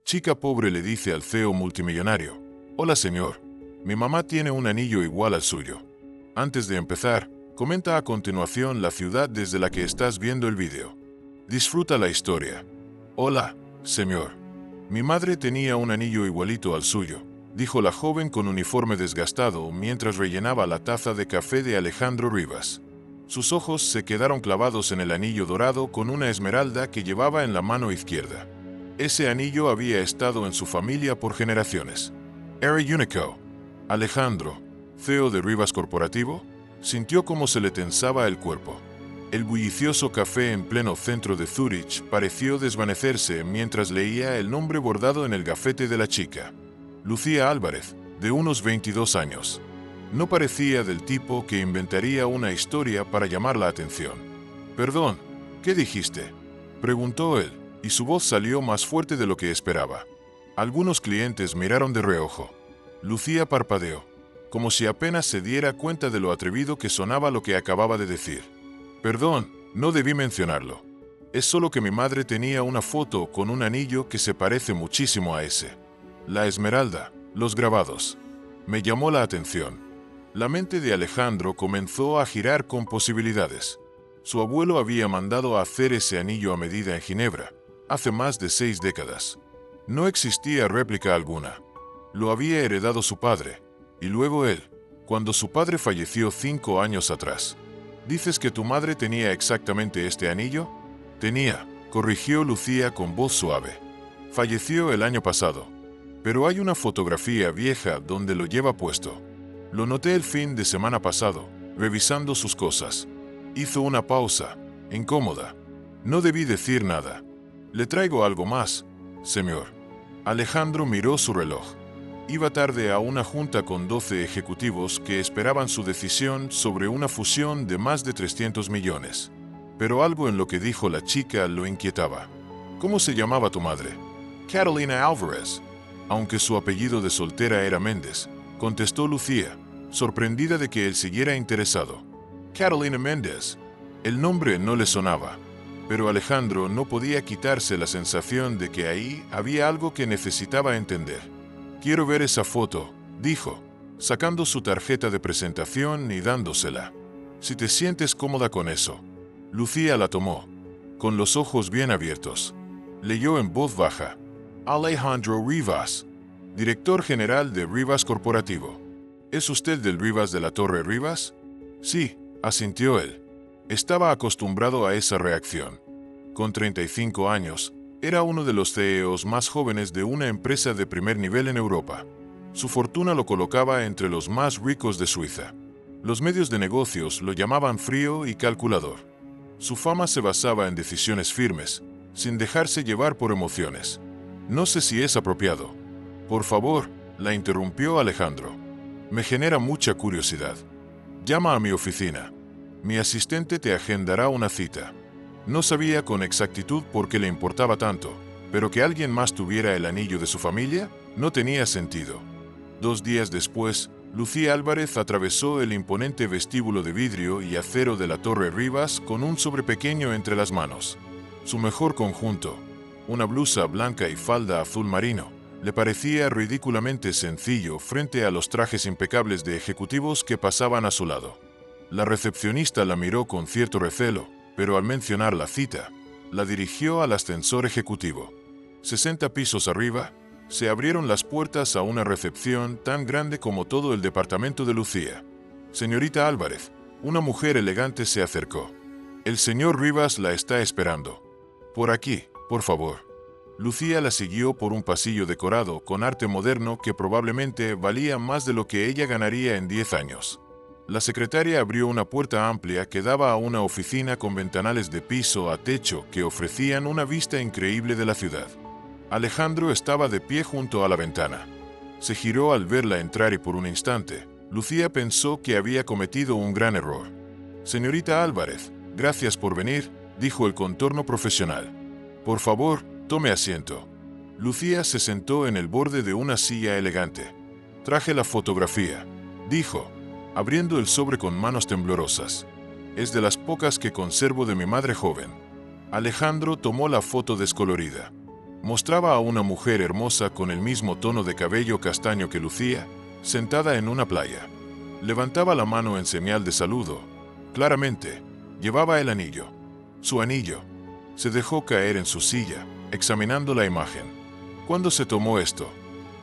Chica pobre le dice al CEO multimillonario: «Hola señor, mi mamá tiene un anillo igual al suyo». Antes de empezar, comenta a continuación la ciudad desde la que estás viendo el vídeo. Disfruta la historia. «Hola, señor. Mi madre tenía un anillo igualito al suyo», dijo la joven con uniforme desgastado mientras rellenaba la taza de café de Alejandro Rivas. Sus ojos se quedaron clavados en el anillo dorado con una esmeralda que llevaba en la mano izquierda. Ese anillo había estado en su familia por generaciones. Era único. Alejandro, CEO de Rivas Corporativo, sintió cómo se le tensaba el cuerpo. El bullicioso café en pleno centro de Zúrich pareció desvanecerse mientras leía el nombre bordado en el gafete de la chica. Lucía Álvarez, de unos 22 años. No parecía del tipo que inventaría una historia para llamar la atención. «Perdón, ¿qué dijiste?», preguntó él, y su voz salió más fuerte de lo que esperaba. Algunos clientes miraron de reojo. Lucía parpadeó, como si apenas se diera cuenta de lo atrevido que sonaba lo que acababa de decir. «Perdón, no debí mencionarlo. Es solo que mi madre tenía una foto con un anillo que se parece muchísimo a ese. La esmeralda, los grabados. Me llamó la atención». La mente de Alejandro comenzó a girar con posibilidades. Su abuelo había mandado a hacer ese anillo a medida en Ginebra, hace más de 6 décadas. No existía réplica alguna. Lo había heredado su padre, y luego él, cuando su padre falleció 5 años atrás. «¿Dices que tu madre tenía exactamente este anillo?». «Tenía», corrigió Lucía con voz suave. «Falleció el año pasado, pero hay una fotografía vieja donde lo lleva puesto. Lo noté el fin de semana pasado, revisando sus cosas». Hizo una pausa, incómoda. «No debí decir nada. Le traigo algo más, señor». Alejandro miró su reloj. Iba tarde a una junta con 12 ejecutivos que esperaban su decisión sobre una fusión de más de 300 millones. Pero algo en lo que dijo la chica lo inquietaba. «¿Cómo se llamaba tu madre?». «Catalina Álvarez». Aunque su apellido de soltera era Méndez, contestó Lucía, sorprendida de que él siguiera interesado. «Catalina Méndez». El nombre no le sonaba, pero Alejandro no podía quitarse la sensación de que ahí había algo que necesitaba entender. «Quiero ver esa foto», dijo, sacando su tarjeta de presentación y dándosela. «Si te sientes cómoda con eso». Lucía la tomó, con los ojos bien abiertos. Leyó en voz baja: «Alejandro Rivas, director general de Rivas Corporativo. ¿Es usted del Rivas de la Torre Rivas?». «Sí», asintió él. Estaba acostumbrado a esa reacción. Con 35 años, era uno de los CEOs más jóvenes de una empresa de primer nivel en Europa. Su fortuna lo colocaba entre los más ricos de Suiza. Los medios de negocios lo llamaban frío y calculador. Su fama se basaba en decisiones firmes, sin dejarse llevar por emociones. «No sé si es apropiado». «Por favor», la interrumpió Alejandro. «Me genera mucha curiosidad. Llama a mi oficina. Mi asistente te agendará una cita». No sabía con exactitud por qué le importaba tanto, pero que alguien más tuviera el anillo de su familia no tenía sentido. 2 días después, Lucía Álvarez atravesó el imponente vestíbulo de vidrio y acero de la Torre Rivas con un sobre pequeño entre las manos. Su mejor conjunto, una blusa blanca y falda azul marino, le parecía ridículamente sencillo frente a los trajes impecables de ejecutivos que pasaban a su lado. La recepcionista la miró con cierto recelo, pero al mencionar la cita, la dirigió al ascensor ejecutivo. 60 pisos arriba, se abrieron las puertas a una recepción tan grande como todo el departamento de Lucía. «Señorita Álvarez», una mujer elegante se acercó. «El señor Rivas la está esperando. Por aquí, por favor». Lucía la siguió por un pasillo decorado con arte moderno que probablemente valía más de lo que ella ganaría en 10 años. La secretaria abrió una puerta amplia que daba a una oficina con ventanales de piso a techo que ofrecían una vista increíble de la ciudad. Alejandro estaba de pie junto a la ventana. Se giró al verla entrar y por un instante, Lucía pensó que había cometido un gran error. «Señorita Álvarez, gracias por venir», dijo el contorno profesional. «Por favor, tome asiento». Lucía se sentó en el borde de una silla elegante. «Traje la fotografía», dijo, abriendo el sobre con manos temblorosas. «Es de las pocas que conservo de mi madre joven». Alejandro tomó la foto descolorida. Mostraba a una mujer hermosa con el mismo tono de cabello castaño que Lucía, sentada en una playa. Levantaba la mano en señal de saludo. Claramente, llevaba el anillo. Su anillo. Se dejó caer en su silla, examinando la imagen. ¿Cuándo se tomó esto?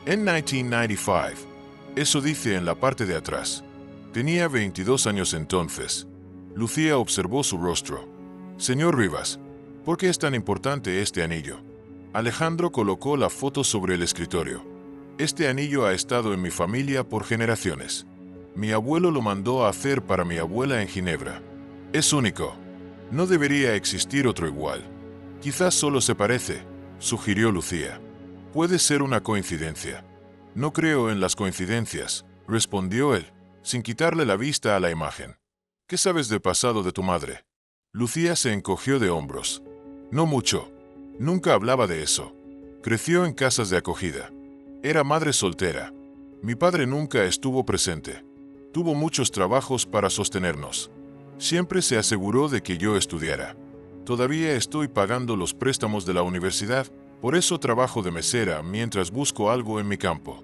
En 1995. Eso dice en la parte de atrás. Tenía 22 años entonces. Lucía observó su rostro. Señor Rivas, ¿por qué es tan importante este anillo? Alejandro colocó la foto sobre el escritorio. Este anillo ha estado en mi familia por generaciones. Mi abuelo lo mandó a hacer para mi abuela en Ginebra. Es único. No debería existir otro igual. Quizás solo se parece, sugirió Lucía. Puede ser una coincidencia. No creo en las coincidencias, respondió él, sin quitarle la vista a la imagen. ¿Qué sabes del pasado de tu madre? Lucía se encogió de hombros. No mucho. Nunca hablaba de eso. Creció en casas de acogida. Era madre soltera. Mi padre nunca estuvo presente. Tuvo muchos trabajos para sostenernos. Siempre se aseguró de que yo estudiara. Todavía estoy pagando los préstamos de la universidad, por eso trabajo de mesera mientras busco algo en mi campo.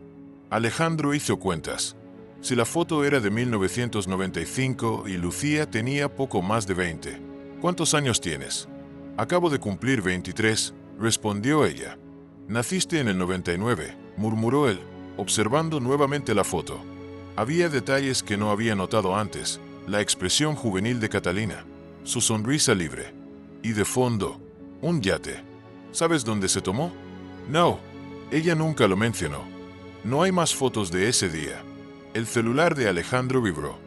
Alejandro hizo cuentas. Si la foto era de 1995 y Lucía tenía poco más de 20. ¿Cuántos años tienes? Acabo de cumplir 23, respondió ella. Naciste en el 99, murmuró él, observando nuevamente la foto. Había detalles que no había notado antes, la expresión juvenil de Catalina, su sonrisa libre. Y de fondo, un yate. ¿Sabes dónde se tomó? No, ella nunca lo mencionó. No hay más fotos de ese día. El celular de Alejandro vibró.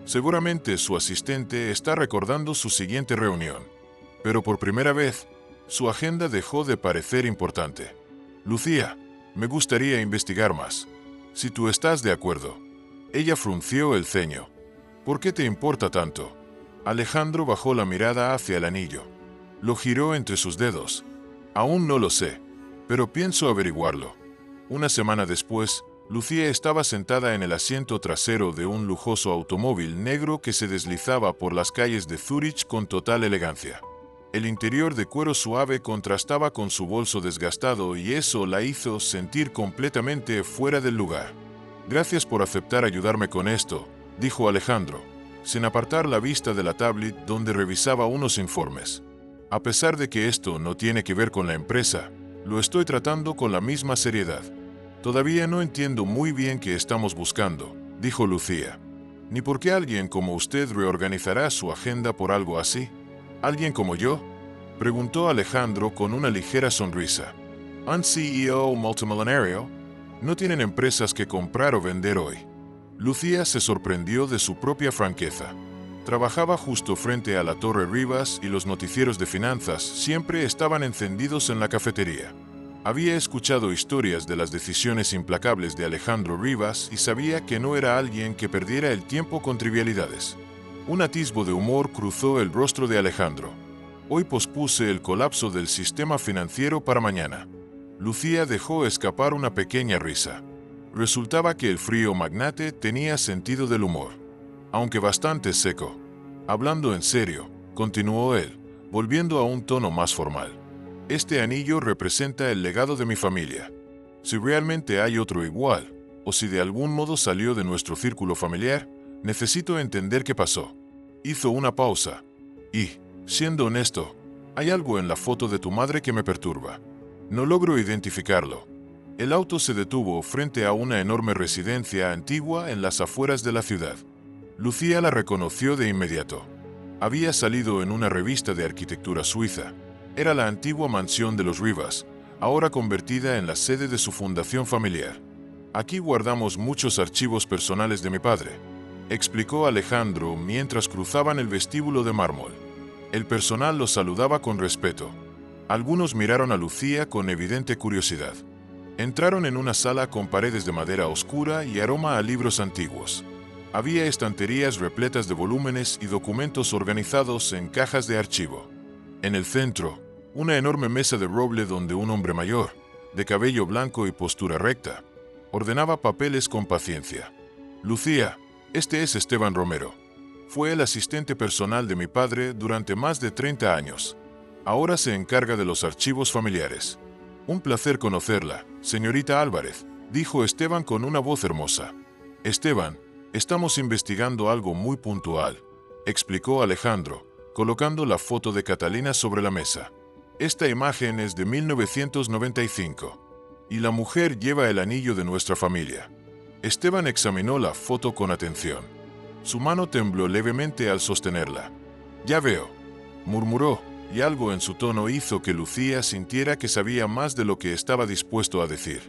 Seguramente su asistente está recordando su siguiente reunión. Pero por primera vez, su agenda dejó de parecer importante. Lucía, me gustaría investigar más. Si tú estás de acuerdo. Ella frunció el ceño. ¿Por qué te importa tanto? Alejandro bajó la mirada hacia el anillo. Lo giró entre sus dedos. Aún no lo sé, pero pienso averiguarlo. Una semana después, Lucía estaba sentada en el asiento trasero de un lujoso automóvil negro que se deslizaba por las calles de Zúrich con total elegancia. El interior de cuero suave contrastaba con su bolso desgastado y eso la hizo sentir completamente fuera del lugar. Gracias por aceptar ayudarme con esto, dijo Alejandro, sin apartar la vista de la tablet donde revisaba unos informes. A pesar de que esto no tiene que ver con la empresa, lo estoy tratando con la misma seriedad. Todavía no entiendo muy bien qué estamos buscando, dijo Lucía. Ni por qué alguien como usted reorganizará su agenda por algo así. ¿Alguien como yo? Preguntó Alejandro con una ligera sonrisa. ¿Un CEO multimillonario? No tienen empresas que comprar o vender hoy. Lucía se sorprendió de su propia franqueza. Trabajaba justo frente a la Torre Rivas y los noticieros de finanzas siempre estaban encendidos en la cafetería. Había escuchado historias de las decisiones implacables de Alejandro Rivas y sabía que no era alguien que perdiera el tiempo con trivialidades. Un atisbo de humor cruzó el rostro de Alejandro. Hoy pospuse el colapso del sistema financiero para mañana. Lucía dejó escapar una pequeña risa. Resultaba que el frío magnate tenía sentido del humor, aunque bastante seco. Hablando en serio, continuó él, volviendo a un tono más formal. Este anillo representa el legado de mi familia. Si realmente hay otro igual, o si de algún modo salió de nuestro círculo familiar, necesito entender qué pasó. Hizo una pausa. Y, siendo honesto, hay algo en la foto de tu madre que me perturba. No logro identificarlo. El auto se detuvo frente a una enorme residencia antigua en las afueras de la ciudad. Lucía la reconoció de inmediato. Había salido en una revista de arquitectura suiza. Era la antigua mansión de los Rivas, ahora convertida en la sede de su fundación familiar. Aquí guardamos muchos archivos personales de mi padre, explicó Alejandro mientras cruzaban el vestíbulo de mármol. El personal los saludaba con respeto. Algunos miraron a Lucía con evidente curiosidad. Entraron en una sala con paredes de madera oscura y aroma a libros antiguos. Había estanterías repletas de volúmenes y documentos organizados en cajas de archivo. En el centro, una enorme mesa de roble donde un hombre mayor, de cabello blanco y postura recta, ordenaba papeles con paciencia. Lucía, este es Esteban Romero. Fue el asistente personal de mi padre durante más de 30 años. Ahora se encarga de los archivos familiares. Un placer conocerla, señorita Álvarez, dijo Esteban con una voz hermosa. Esteban, estamos investigando algo muy puntual, explicó Alejandro, colocando la foto de Catalina sobre la mesa. Esta imagen es de 1995, y la mujer lleva el anillo de nuestra familia. Esteban examinó la foto con atención. Su mano tembló levemente al sostenerla. Ya veo, murmuró, y algo en su tono hizo que Lucía sintiera que sabía más de lo que estaba dispuesto a decir.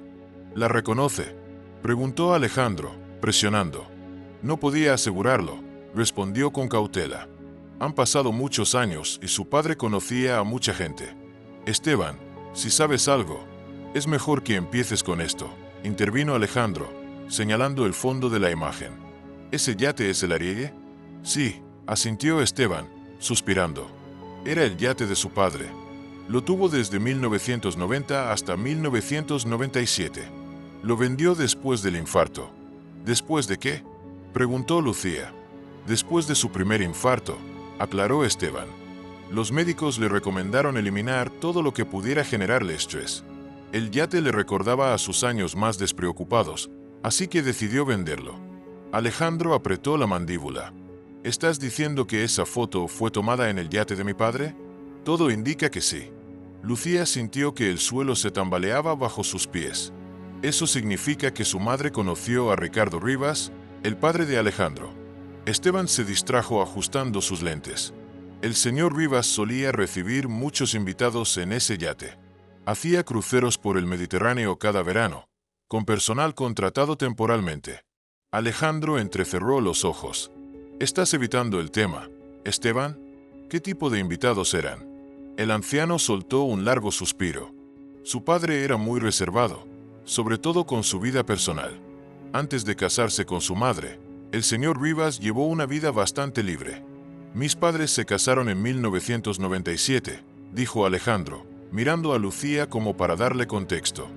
¿La reconoce?, preguntó Alejandro, presionando. No podía asegurarlo, respondió con cautela. Han pasado muchos años y su padre conocía a mucha gente. Esteban, si sabes algo, es mejor que empieces con esto, intervino Alejandro, señalando el fondo de la imagen. ¿Ese yate es el Ariege? Sí, asintió Esteban, suspirando. Era el yate de su padre. Lo tuvo desde 1990 hasta 1997. Lo vendió después del infarto. ¿Después de qué?, preguntó Lucía. Después de su primer infarto, aclaró Esteban. Los médicos le recomendaron eliminar todo lo que pudiera generarle estrés. El yate le recordaba a sus años más despreocupados, así que decidió venderlo. Alejandro apretó la mandíbula. ¿Estás diciendo que esa foto fue tomada en el yate de mi padre? Todo indica que sí. Lucía sintió que el suelo se tambaleaba bajo sus pies. Eso significa que su madre conoció a Ricardo Rivas, el padre de Alejandro. Esteban se distrajo ajustando sus lentes. El señor Rivas solía recibir muchos invitados en ese yate. Hacía cruceros por el Mediterráneo cada verano, con personal contratado temporalmente. Alejandro entrecerró los ojos. ¿Estás evitando el tema, Esteban? ¿Qué tipo de invitados eran? El anciano soltó un largo suspiro. Su padre era muy reservado, sobre todo con su vida personal. Antes de casarse con su madre, el señor Rivas llevó una vida bastante libre. Mis padres se casaron en 1997, dijo Alejandro, mirando a Lucía como para darle contexto.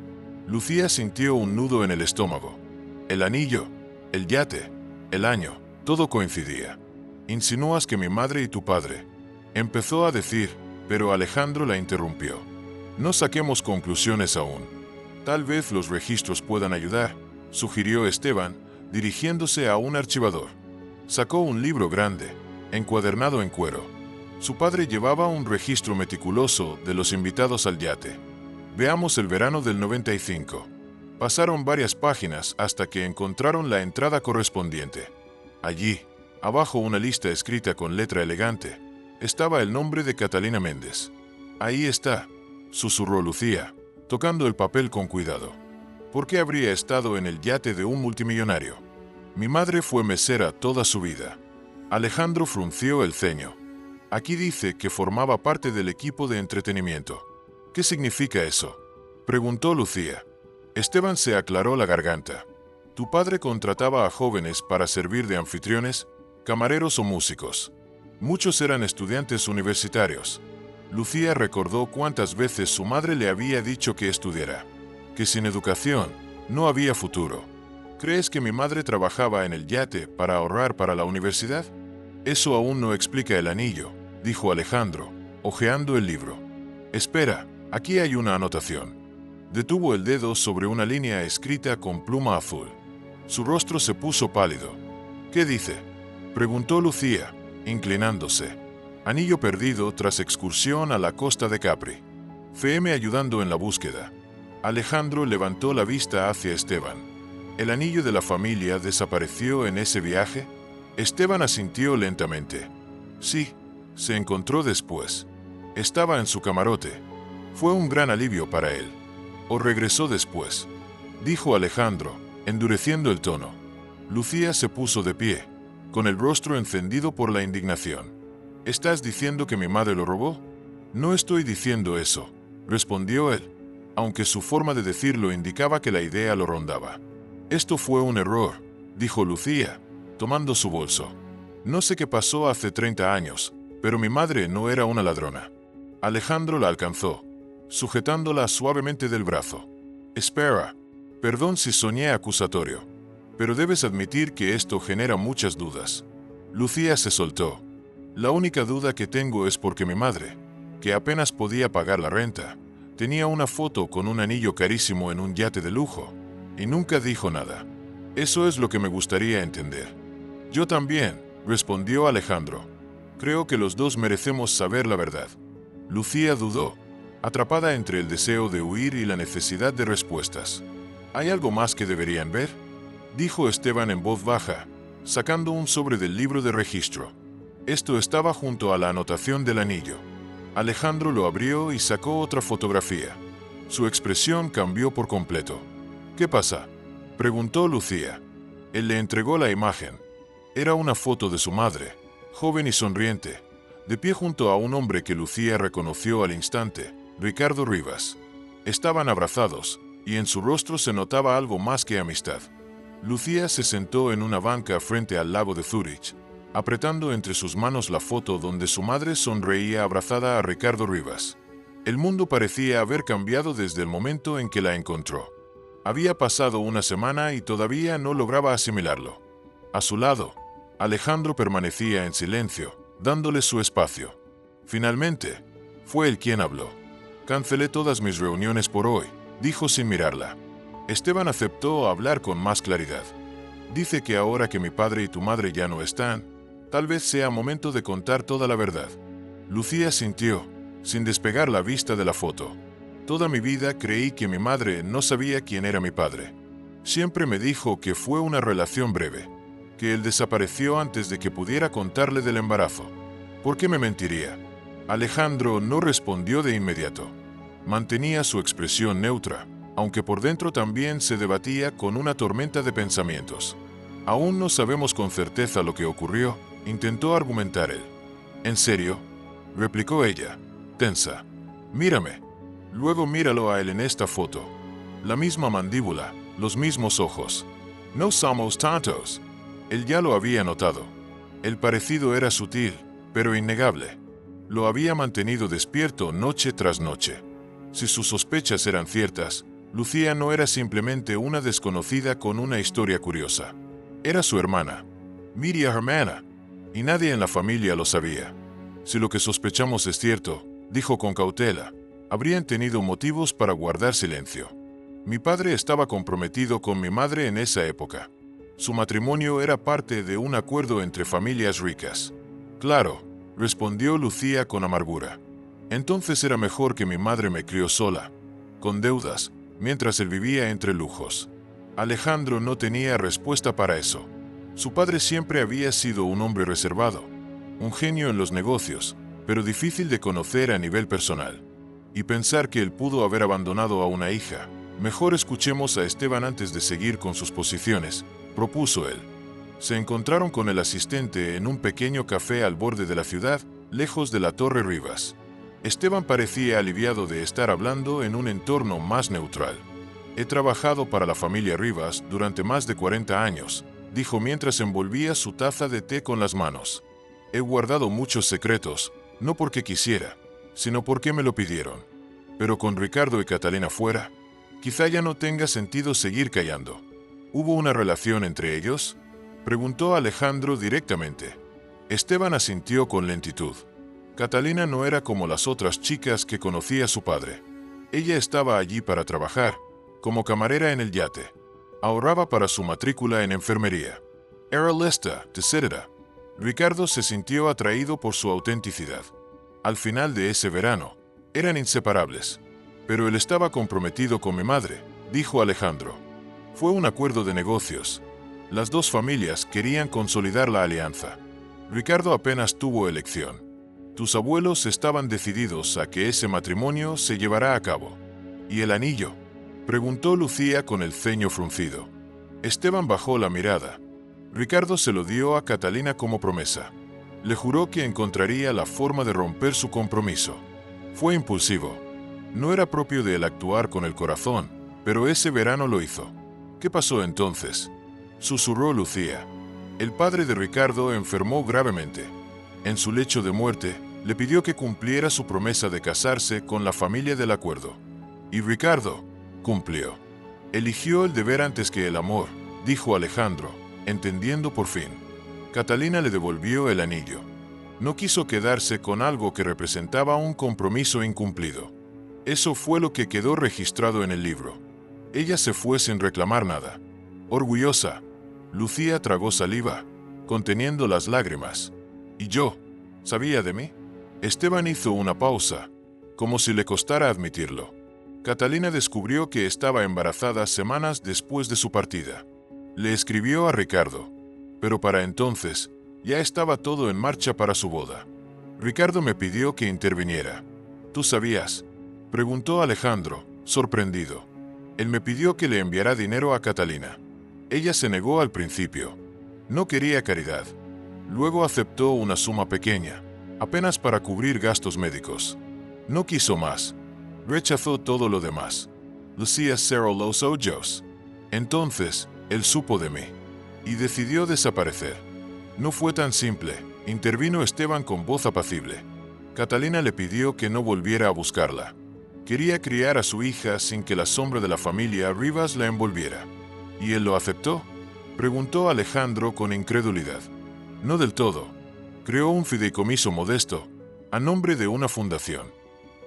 Lucía sintió un nudo en el estómago. El anillo, el yate, el año, todo coincidía. Insinúas que mi madre y tu padre. Empezó a decir, pero Alejandro la interrumpió. No saquemos conclusiones aún. Tal vez los registros puedan ayudar, sugirió Esteban, dirigiéndose a un archivador. Sacó un libro grande, encuadernado en cuero. Su padre llevaba un registro meticuloso de los invitados al yate. Veamos el verano del 95. Pasaron varias páginas hasta que encontraron la entrada correspondiente. Allí, abajo una lista escrita con letra elegante, estaba el nombre de Catalina Méndez. Ahí está, susurró Lucía, tocando el papel con cuidado. ¿Por qué habría estado en el yate de un multimillonario? Mi madre fue mesera toda su vida. Alejandro frunció el ceño. Aquí dice que formaba parte del equipo de entretenimiento. ¿Qué significa eso?, preguntó Lucía. Esteban se aclaró la garganta. Tu padre contrataba a jóvenes para servir de anfitriones, camareros o músicos. Muchos eran estudiantes universitarios. Lucía recordó cuántas veces su madre le había dicho que estudiara, que sin educación no había futuro. ¿Crees que mi madre trabajaba en el yate para ahorrar para la universidad? Eso aún no explica el anillo, dijo Alejandro, hojeando el libro. Espera, aquí hay una anotación. Detuvo el dedo sobre una línea escrita con pluma azul. Su rostro se puso pálido. ¿Qué dice?, preguntó Lucía, inclinándose. Anillo perdido tras excursión a la costa de Capri. FM ayudando en la búsqueda. Alejandro levantó la vista hacia Esteban. ¿El anillo de la familia desapareció en ese viaje? Esteban asintió lentamente. Sí, se encontró después. Estaba en su camarote. Fue un gran alivio para él. ¿O regresó después?, dijo Alejandro, endureciendo el tono. Lucía se puso de pie, con el rostro encendido por la indignación. ¿Estás diciendo que mi madre lo robó? No estoy diciendo eso, respondió él, aunque su forma de decirlo indicaba que la idea lo rondaba. Esto fue un error, dijo Lucía, tomando su bolso. No sé qué pasó hace 30 años, pero mi madre no era una ladrona. Alejandro la alcanzó, sujetándola suavemente del brazo. Espera, perdón si soñé acusatorio, pero debes admitir que esto genera muchas dudas. Lucía se soltó. La única duda que tengo es porque mi madre, que apenas podía pagar la renta, Tenía una foto con un anillo carísimo en un yate de lujo, y nunca dijo nada. Eso es lo que me gustaría entender. Yo también, respondió Alejandro. Creo que los dos merecemos saber la verdad. Lucía dudó, atrapada entre el deseo de huir y la necesidad de respuestas. ¿Hay algo más que deberían ver?, dijo Esteban en voz baja, sacando un sobre del libro de registro. Esto estaba junto a la anotación del anillo. Alejandro lo abrió y sacó otra fotografía. Su expresión cambió por completo. ¿Qué pasa?, preguntó Lucía. Él le entregó la imagen. Era una foto de su madre, joven y sonriente, de pie junto a un hombre que Lucía reconoció al instante, Ricardo Rivas. Estaban abrazados, y en su rostro se notaba algo más que amistad. Lucía se sentó en una banca frente al lago de Zúrich, apretando entre sus manos la foto donde su madre sonreía abrazada a Ricardo Rivas. El mundo parecía haber cambiado desde el momento en que la encontró. Había pasado una semana y todavía no lograba asimilarlo. A su lado, Alejandro permanecía en silencio, dándole su espacio. Finalmente, fue él quien habló. Cancelé todas mis reuniones por hoy, dijo sin mirarla. Esteban aceptó hablar con más claridad. Dice que ahora que mi padre y tu madre ya no están, tal vez sea momento de contar toda la verdad. Lucía sintió, sin despegar la vista de la foto. Toda mi vida creí que mi madre no sabía quién era mi padre. Siempre me dijo que fue una relación breve, que él desapareció antes de que pudiera contarle del embarazo. ¿Por qué me mentiría? Alejandro no respondió de inmediato. Mantenía su expresión neutra, aunque por dentro también se debatía con una tormenta de pensamientos. Aún no sabemos con certeza lo que ocurrió, intentó argumentar él. ¿En serio?, replicó ella, tensa. Mírame. Luego míralo a él en esta foto. La misma mandíbula, los mismos ojos. No somos tantos. Él ya lo había notado. El parecido era sutil, pero innegable. Lo había mantenido despierto noche tras noche. Si sus sospechas eran ciertas, Lucía no era simplemente una desconocida con una historia curiosa. Era su hermana, Miriam hermana, y nadie en la familia lo sabía. Si lo que sospechamos es cierto, dijo con cautela, habrían tenido motivos para guardar silencio. Mi padre estaba comprometido con mi madre en esa época. Su matrimonio era parte de un acuerdo entre familias ricas. Claro, respondió Lucía con amargura. Entonces era mejor que mi madre me crió sola, con deudas, mientras él vivía entre lujos. Alejandro no tenía respuesta para eso. Su padre siempre había sido un hombre reservado, un genio en los negocios, pero difícil de conocer a nivel personal. Y pensar que él pudo haber abandonado a una hija. Mejor escuchemos a Esteban antes de seguir con sus posiciones, propuso él. Se encontraron con el asistente en un pequeño café al borde de la ciudad, lejos de la Torre Rivas. Esteban parecía aliviado de estar hablando en un entorno más neutral. He trabajado para la familia Rivas durante más de 40 años, dijo mientras envolvía su taza de té con las manos. He guardado muchos secretos, no porque quisiera, sino porque me lo pidieron. Pero con Ricardo y Catalina fuera, quizá ya no tenga sentido seguir callando. ¿Hubo una relación entre ellos?, preguntó Alejandro directamente. Esteban asintió con lentitud. Catalina no era como las otras chicas que conocía su padre. Ella estaba allí para trabajar, como camarera en el yate. Ahorraba para su matrícula en enfermería. Era lista, etc. Ricardo se sintió atraído por su autenticidad. Al final de ese verano, eran inseparables. Pero él estaba comprometido con mi madre, dijo Alejandro. Fue un acuerdo de negocios. Las dos familias querían consolidar la alianza. Ricardo apenas tuvo elección. Tus abuelos estaban decididos a que ese matrimonio se llevará a cabo. ¿Y el anillo?, preguntó Lucía con el ceño fruncido. Esteban bajó la mirada. Ricardo se lo dio a Catalina como promesa. Le juró que encontraría la forma de romper su compromiso. Fue impulsivo. No era propio de él actuar con el corazón, pero ese verano lo hizo. ¿Qué pasó entonces?, susurró Lucía. El padre de Ricardo enfermó gravemente. En su lecho de muerte, le pidió que cumpliera su promesa de casarse con la familia del acuerdo. Y Ricardo cumplió. Eligió el deber antes que el amor, dijo Alejandro, entendiendo por fin. Catalina le devolvió el anillo. No quiso quedarse con algo que representaba un compromiso incumplido. Eso fue lo que quedó registrado en el libro. Ella se fue sin reclamar nada. Orgullosa, Lucía tragó saliva, conteniendo las lágrimas. ¿Y yo? ¿Sabía de mí? Esteban hizo una pausa, como si le costara admitirlo. Catalina descubrió que estaba embarazada semanas después de su partida. Le escribió a Ricardo, pero para entonces ya estaba todo en marcha para su boda. Ricardo me pidió que interviniera. ¿Tú sabías?, preguntó Alejandro, sorprendido. Él me pidió que le enviara dinero a Catalina. Ella se negó al principio. No quería caridad. Luego aceptó una suma pequeña, apenas para cubrir gastos médicos. No quiso más. Rechazó todo lo demás. Lucía cerró los ojos. Entonces, él supo de mí y decidió desaparecer. No fue tan simple, intervino Esteban con voz apacible. Catalina le pidió que no volviera a buscarla. Quería criar a su hija sin que la sombra de la familia Rivas la envolviera. ¿Y él lo aceptó?, preguntó Alejandro con incredulidad. No del todo. Creó un fideicomiso modesto, a nombre de una fundación.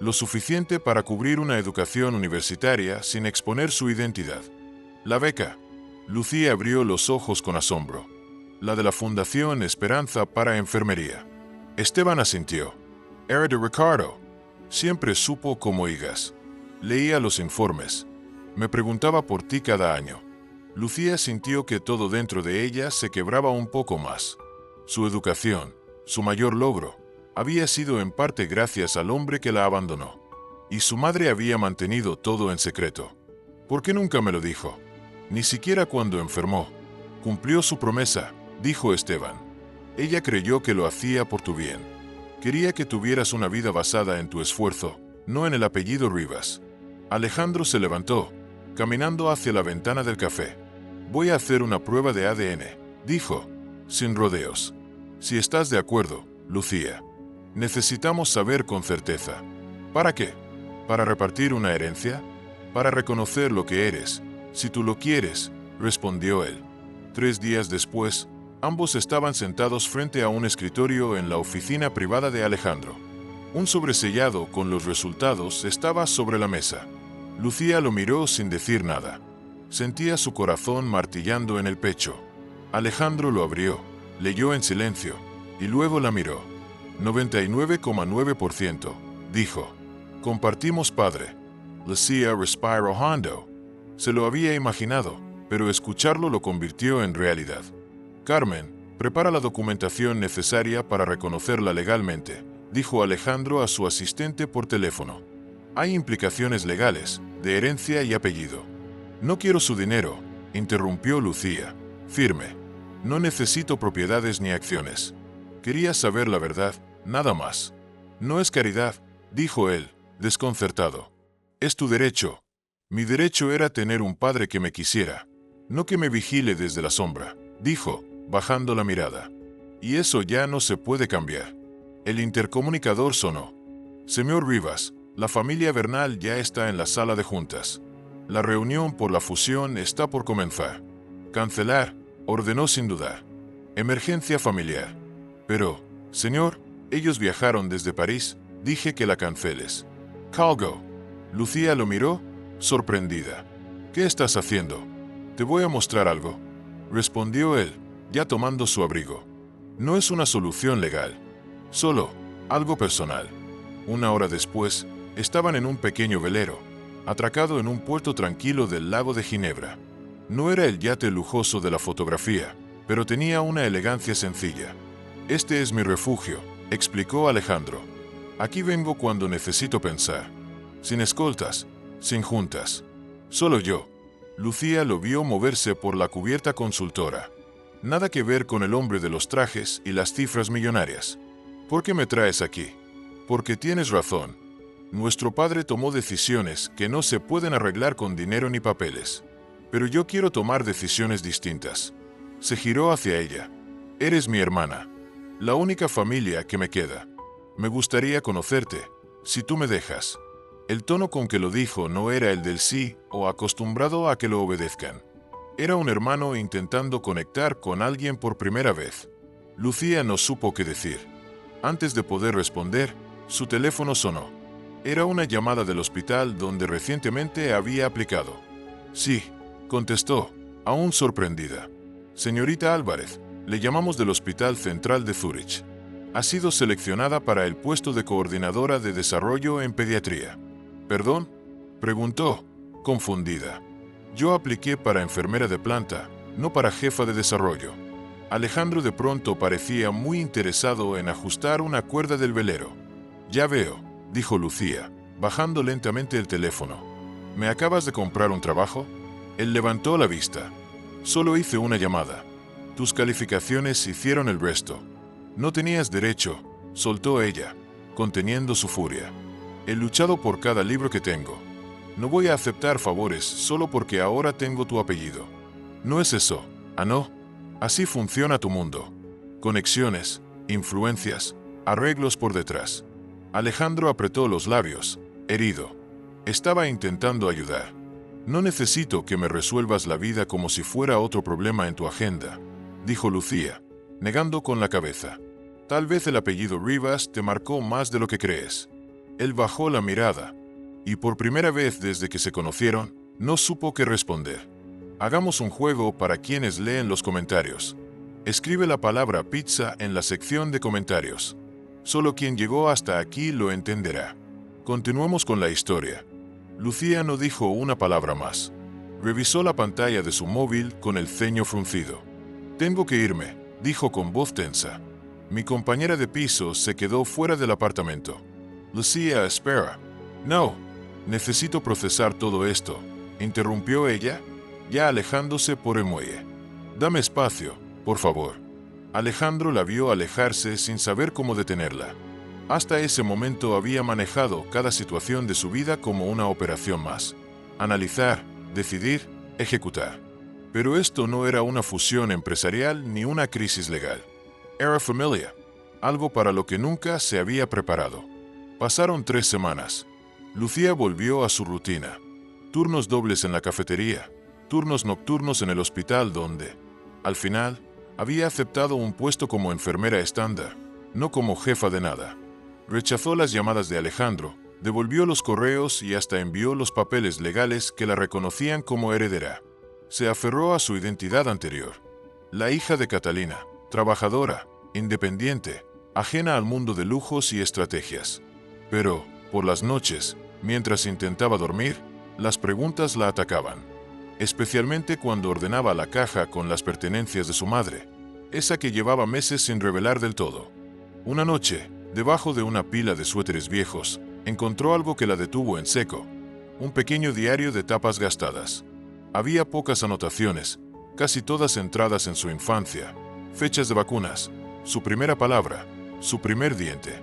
Lo suficiente para cubrir una educación universitaria sin exponer su identidad. La beca. Lucía abrió los ojos con asombro. La de la Fundación Esperanza para Enfermería. Esteban asintió. Era de Ricardo. Siempre supo cómo igas. Leía los informes. Me preguntaba por ti cada año. Lucía sintió que todo dentro de ella se quebraba un poco más. Su educación, su mayor logro, había sido en parte gracias al hombre que la abandonó. Y su madre había mantenido todo en secreto. ¿Por qué nunca me lo dijo? Ni siquiera cuando enfermó. Cumplió su promesa, dijo Esteban. Ella creyó que lo hacía por tu bien. Quería que tuvieras una vida basada en tu esfuerzo, no en el apellido Rivas. Alejandro se levantó, caminando hacia la ventana del café. Voy a hacer una prueba de ADN, dijo, sin rodeos. Si estás de acuerdo, Lucía. Necesitamos saber con certeza. ¿Para qué? ¿Para repartir una herencia? Para reconocer lo que eres, si tú lo quieres, respondió él. 3 días después, ambos estaban sentados frente a un escritorio en la oficina privada de Alejandro. Un sobresellado con los resultados estaba sobre la mesa. Lucía lo miró sin decir nada. Sentía su corazón martillando en el pecho. Alejandro lo abrió, leyó en silencio, y luego la miró. 99,9%, dijo. Compartimos padre. Lucía respiró hondo. Se lo había imaginado, pero escucharlo lo convirtió en realidad. Carmen, prepara la documentación necesaria para reconocerla legalmente, dijo Alejandro a su asistente por teléfono. Hay implicaciones legales, de herencia y apellido. No quiero su dinero, interrumpió Lucía, firme. No necesito propiedades ni acciones. Quería saber la verdad, nada más. No es caridad, dijo él, desconcertado. Es tu derecho. Mi derecho era tener un padre que me quisiera, no que me vigile desde la sombra, dijo, bajando la mirada. Y eso ya no se puede cambiar. El intercomunicador sonó. Señor Rivas, la familia Bernal ya está en la sala de juntas. La reunión por la fusión está por comenzar. Cancelar, ordenó sin dudar. Emergencia familiar. Pero, señor, ellos viajaron desde París, dije que la canceles. Calgo. Lucía lo miró, sorprendida. ¿Qué estás haciendo? Te voy a mostrar algo, respondió él, ya tomando su abrigo. No es una solución legal, solo algo personal. 1 hora después, estaban en un pequeño velero, atracado en un puerto tranquilo del lago de Ginebra. No era el yate lujoso de la fotografía, pero tenía una elegancia sencilla. Este es mi refugio, explicó Alejandro. Aquí vengo cuando necesito pensar. Sin escoltas, sin juntas. Solo yo. Lucía lo vio moverse por la cubierta consultora. Nada que ver con el hombre de los trajes y las cifras millonarias. ¿Por qué me traes aquí? Porque tienes razón. Nuestro padre tomó decisiones que no se pueden arreglar con dinero ni papeles. Pero yo quiero tomar decisiones distintas. Se giró hacia ella. Eres mi hermana. La única familia que me queda. Me gustaría conocerte, si tú me dejas. El tono con que lo dijo no era el del sí o acostumbrado a que lo obedezcan. Era un hermano intentando conectar con alguien por primera vez. Lucía no supo qué decir. Antes de poder responder, su teléfono sonó. Era una llamada del hospital donde recientemente había aplicado. Sí, contestó, aún sorprendida. Señorita Álvarez, le llamamos del Hospital Central de Zúrich. Ha sido seleccionada para el puesto de coordinadora de desarrollo en pediatría. ¿Perdón?, preguntó, confundida. Yo apliqué para enfermera de planta, no para jefa de desarrollo. Alejandro de pronto parecía muy interesado en ajustar una cuerda del velero. Ya veo, dijo Lucía, bajando lentamente el teléfono. ¿Me acabas de comprar un trabajo? Él levantó la vista. Solo hice una llamada. Tus calificaciones hicieron el resto. No tenías derecho, soltó ella, conteniendo su furia. He luchado por cada libro que tengo. No voy a aceptar favores solo porque ahora tengo tu apellido. No es eso, ¿ah no? Así funciona tu mundo. Conexiones, influencias, arreglos por detrás. Alejandro apretó los labios, herido. Estaba intentando ayudar. No necesito que me resuelvas la vida como si fuera otro problema en tu agenda, dijo Lucía, negando con la cabeza. Tal vez el apellido Rivas te marcó más de lo que crees. Él bajó la mirada, y por primera vez desde que se conocieron, no supo qué responder. Hagamos un juego para quienes leen los comentarios. Escribe la palabra pizza en la sección de comentarios. Solo quien llegó hasta aquí lo entenderá. Continuemos con la historia. Lucía no dijo una palabra más. Revisó la pantalla de su móvil con el ceño fruncido. Tengo que irme, dijo con voz tensa. Mi compañera de piso se quedó fuera del apartamento. Lucía, espera. No, necesito procesar todo esto, interrumpió ella, ya alejándose por el muelle. Dame espacio, por favor. Alejandro la vio alejarse sin saber cómo detenerla. Hasta ese momento había manejado cada situación de su vida como una operación más. Analizar, decidir, ejecutar. Pero esto no era una fusión empresarial ni una crisis legal. Era familia, algo para lo que nunca se había preparado. Pasaron 3 semanas. Lucía volvió a su rutina. Turnos dobles en la cafetería, turnos nocturnos en el hospital donde, al final, había aceptado un puesto como enfermera estándar, no como jefa de nada. Rechazó las llamadas de Alejandro, devolvió los correos y hasta envió los papeles legales que la reconocían como heredera. Se aferró a su identidad anterior. La hija de Catalina, trabajadora, independiente, ajena al mundo de lujos y estrategias. Pero, por las noches, mientras intentaba dormir, las preguntas la atacaban. Especialmente cuando ordenaba la caja con las pertenencias de su madre, esa que llevaba meses sin revelar del todo. Una noche, debajo de una pila de suéteres viejos, encontró algo que la detuvo en seco. Un pequeño diario de tapas gastadas. Había pocas anotaciones, casi todas centradas en su infancia, fechas de vacunas, su primera palabra, su primer diente.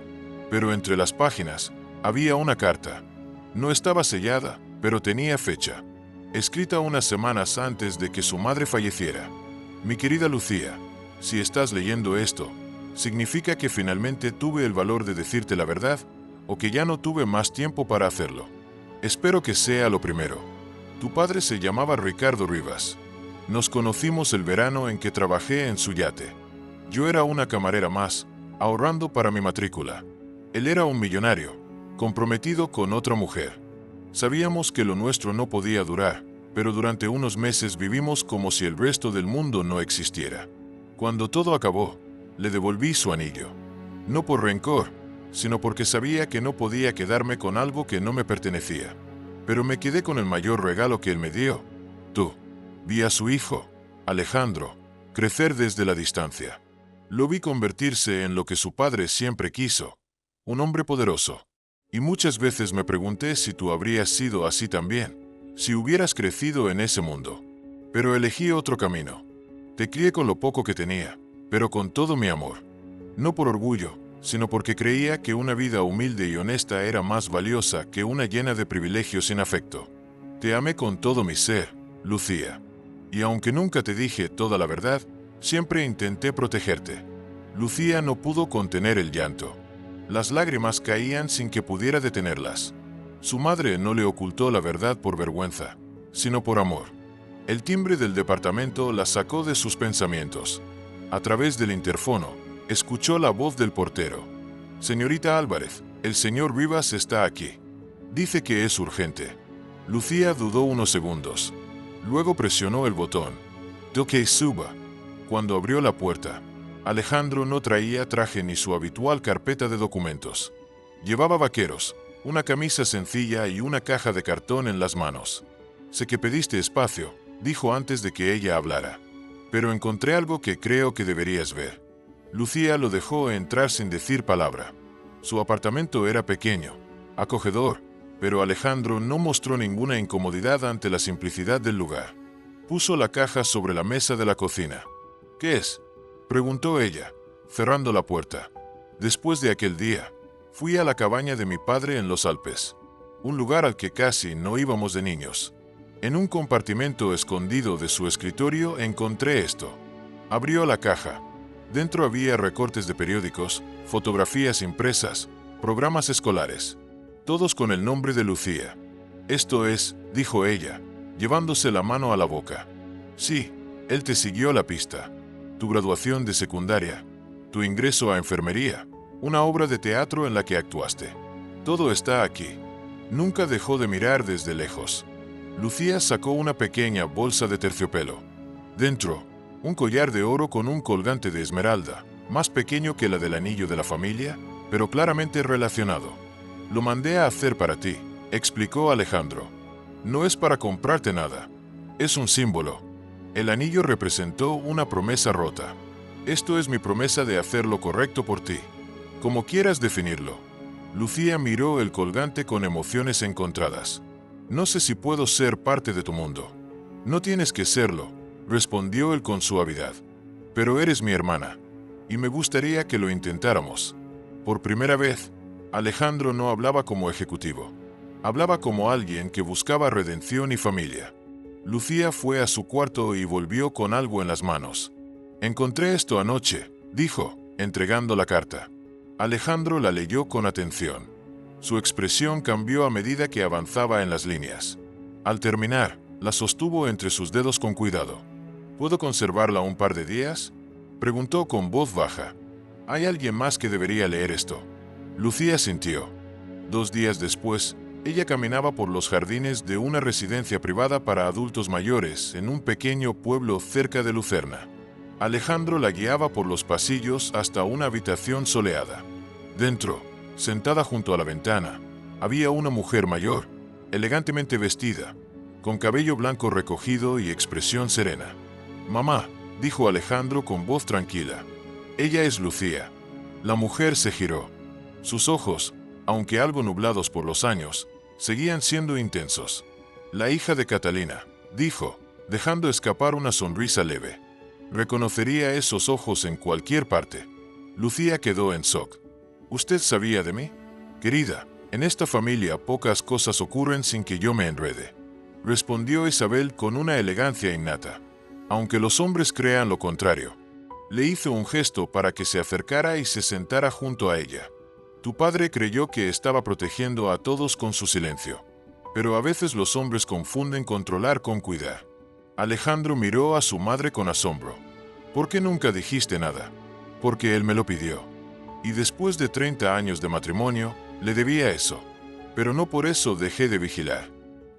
Pero entre las páginas había una carta. No estaba sellada, pero tenía fecha. Escrita unas semanas antes de que su madre falleciera. Mi querida Lucía, si estás leyendo esto, significa que finalmente tuve el valor de decirte la verdad o que ya no tuve más tiempo para hacerlo. Espero que sea lo primero. Tu padre se llamaba Ricardo Rivas. Nos conocimos el verano en que trabajé en su yate. Yo era una camarera más, ahorrando para mi matrícula. Él era un millonario, comprometido con otra mujer. Sabíamos que lo nuestro no podía durar, pero durante unos meses vivimos como si el resto del mundo no existiera. Cuando todo acabó, le devolví su anillo. No por rencor, sino porque sabía que no podía quedarme con algo que no me pertenecía. Pero me quedé con el mayor regalo que él me dio. Tú. Vi a su hijo, Alejandro, crecer desde la distancia. Lo vi convertirse en lo que su padre siempre quiso, un hombre poderoso. Y muchas veces me pregunté si tú habrías sido así también, si hubieras crecido en ese mundo. Pero elegí otro camino. Te crié con lo poco que tenía, pero con todo mi amor. No por orgullo, sino porque creía que una vida humilde y honesta era más valiosa que una llena de privilegios sin afecto. Te amé con todo mi ser, Lucía. Y aunque nunca te dije toda la verdad, siempre intenté protegerte. Lucía no pudo contener el llanto. Las lágrimas caían sin que pudiera detenerlas. Su madre no le ocultó la verdad por vergüenza, sino por amor. El timbre del departamento la sacó de sus pensamientos. A través del interfono, escuchó la voz del portero. Señorita Álvarez, el señor Rivas está aquí. Dice que es urgente. Lucía dudó unos segundos. Luego presionó el botón. «Ok, suba». Cuando abrió la puerta, Alejandro no traía traje ni su habitual carpeta de documentos. Llevaba vaqueros, una camisa sencilla y una caja de cartón en las manos. «Sé que pediste espacio», dijo antes de que ella hablara. «Pero encontré algo que creo que deberías ver». Lucía lo dejó entrar sin decir palabra. Su apartamento era pequeño, acogedor, pero Alejandro no mostró ninguna incomodidad ante la simplicidad del lugar. Puso la caja sobre la mesa de la cocina. «¿Qué es?», preguntó ella, cerrando la puerta. «Después de aquel día, fui a la cabaña de mi padre en los Alpes, un lugar al que casi no íbamos de niños. En un compartimento escondido de su escritorio encontré esto». Abrió la caja. Dentro había recortes de periódicos, fotografías impresas, programas escolares, todos con el nombre de Lucía. «Esto es», dijo ella, llevándose la mano a la boca. «Sí», él te siguió la pista. «Tu graduación de secundaria, tu ingreso a enfermería, una obra de teatro en la que actuaste. Todo está aquí». Nunca dejó de mirar desde lejos. Lucía sacó una pequeña bolsa de terciopelo. Dentro, un collar de oro con un colgante de esmeralda, más pequeño que la del anillo de la familia, pero claramente relacionado. «Lo mandé a hacer para ti», explicó Alejandro. «No es para comprarte nada. Es un símbolo». El anillo representó una promesa rota. «Esto es mi promesa de hacer lo correcto por ti, como quieras definirlo». Lucía miró el colgante con emociones encontradas. «No sé si puedo ser parte de tu mundo». «No tienes que serlo», respondió él con suavidad. «Pero eres mi hermana, y me gustaría que lo intentáramos». Por primera vez, Alejandro no hablaba como ejecutivo. Hablaba como alguien que buscaba redención y familia. Lucía fue a su cuarto y volvió con algo en las manos. «Encontré esto anoche», dijo, entregando la carta. Alejandro la leyó con atención. Su expresión cambió a medida que avanzaba en las líneas. Al terminar, la sostuvo entre sus dedos con cuidado. «¿Puedo conservarla un par de días?», preguntó con voz baja. «¿Hay alguien más que debería leer esto?». Lucía sintió. 2 días después, ella caminaba por los jardines de una residencia privada para adultos mayores en un pequeño pueblo cerca de Lucerna. Alejandro la guiaba por los pasillos hasta una habitación soleada. Dentro, sentada junto a la ventana, había una mujer mayor, elegantemente vestida, con cabello blanco recogido y expresión serena. «Mamá», dijo Alejandro con voz tranquila. «Ella es Lucía». La mujer se giró. Sus ojos, aunque algo nublados por los años, seguían siendo intensos. «La hija de Catalina», dijo, dejando escapar una sonrisa leve. Reconocería esos ojos en cualquier parte. Lucía quedó en shock. «¿Usted sabía de mí?». «Querida, en esta familia pocas cosas ocurren sin que yo me enrede», respondió Isabel con una elegancia innata. Aunque los hombres crean lo contrario. Le hizo un gesto para que se acercara y se sentara junto a ella. «Tu padre creyó que estaba protegiendo a todos con su silencio. Pero a veces los hombres confunden controlar con cuidar». Alejandro miró a su madre con asombro. «¿Por qué nunca dijiste nada?». «Porque él me lo pidió. Y después de 30 años de matrimonio, le debía eso. Pero no por eso dejé de vigilar».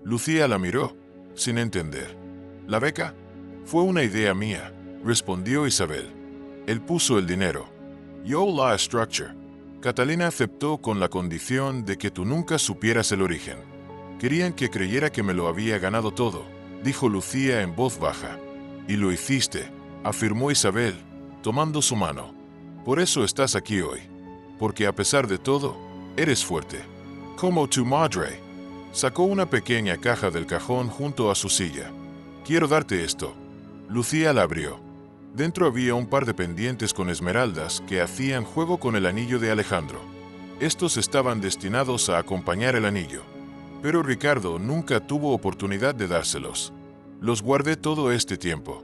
Lucía la miró, sin entender. «¿La beca?». «Fue una idea mía», respondió Isabel. «Él puso el dinero. Yo la structure». Catalina aceptó con la condición de que tú nunca supieras el origen. «Querían que creyera que me lo había ganado todo», dijo Lucía en voz baja. «Y lo hiciste», afirmó Isabel, tomando su mano. «Por eso estás aquí hoy. Porque a pesar de todo, eres fuerte. Como tu madre». Sacó una pequeña caja del cajón junto a su silla. «Quiero darte esto». Lucía la abrió. Dentro había un par de pendientes con esmeraldas que hacían juego con el anillo de Alejandro. Estos estaban destinados a acompañar el anillo. Pero Ricardo nunca tuvo oportunidad de dárselos. «Los guardé todo este tiempo».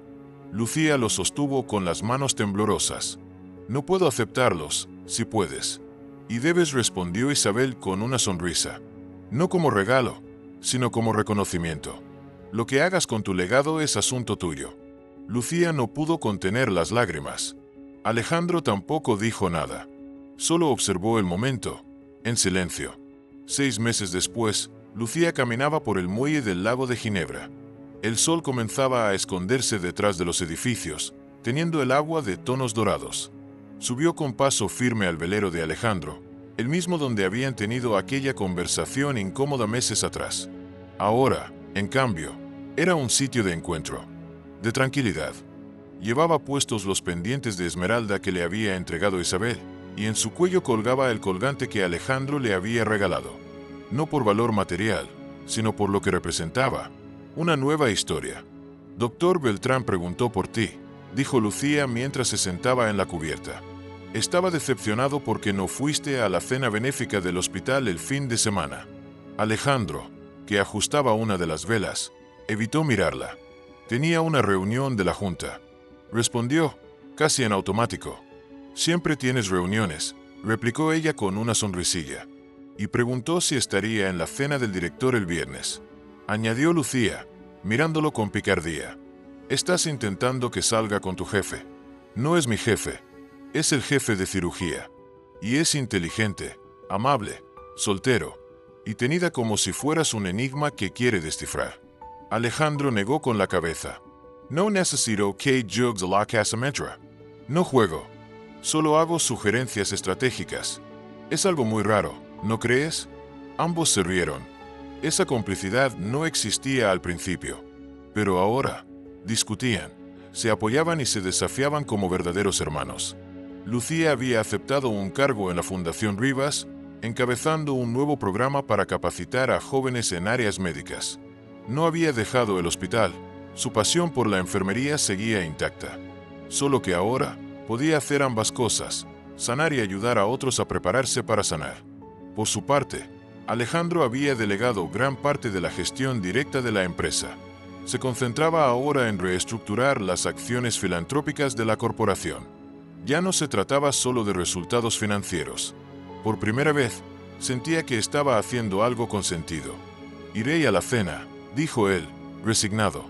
Lucía los sostuvo con las manos temblorosas. «No puedo aceptarlos, si puedes». «Y debes», respondió Isabel con una sonrisa. «No como regalo, sino como reconocimiento. Lo que hagas con tu legado es asunto tuyo». Lucía no pudo contener las lágrimas. Alejandro tampoco dijo nada. Solo observó el momento, en silencio. 6 meses después, Lucía caminaba por el muelle del lago de Ginebra. El sol comenzaba a esconderse detrás de los edificios, teniendo el agua de tonos dorados. Subió con paso firme al velero de Alejandro, el mismo donde habían tenido aquella conversación incómoda meses atrás. Ahora, en cambio, era un sitio de encuentro, de tranquilidad. Llevaba puestos los pendientes de esmeralda que le había entregado Isabel, y en su cuello colgaba el colgante que Alejandro le había regalado. No por valor material, sino por lo que representaba. Una nueva historia. Doctor Beltrán preguntó por ti, dijo Lucía mientras se sentaba en la cubierta. Estaba decepcionado porque no fuiste a la cena benéfica del hospital el fin de semana. Alejandro, que ajustaba una de las velas, evitó mirarla. Tenía una reunión de la junta. Respondió, casi en automático. Siempre tienes reuniones, replicó ella con una sonrisilla. Y preguntó si estaría en la cena del director el viernes. Añadió Lucía, mirándolo con picardía. Estás intentando que salga con tu jefe. No es mi jefe, es el jefe de cirugía. Y es inteligente, amable, soltero, y tenida como si fueras un enigma que quiere descifrar. Alejandro negó con la cabeza. No necesito que juegues a la casamentra. No juego. Solo hago sugerencias estratégicas. Es algo muy raro, ¿no crees? Ambos se rieron. Esa complicidad no existía al principio. Pero ahora, discutían, se apoyaban y se desafiaban como verdaderos hermanos. Lucía había aceptado un cargo en la Fundación Rivas, encabezando un nuevo programa para capacitar a jóvenes en áreas médicas. No había dejado el hospital, su pasión por la enfermería seguía intacta. Solo que ahora podía hacer ambas cosas, sanar y ayudar a otros a prepararse para sanar. Por su parte, Alejandro había delegado gran parte de la gestión directa de la empresa. Se concentraba ahora en reestructurar las acciones filantrópicas de la corporación. Ya no se trataba solo de resultados financieros. Por primera vez, sentía que estaba haciendo algo con sentido. Iré a la cena, dijo él, resignado,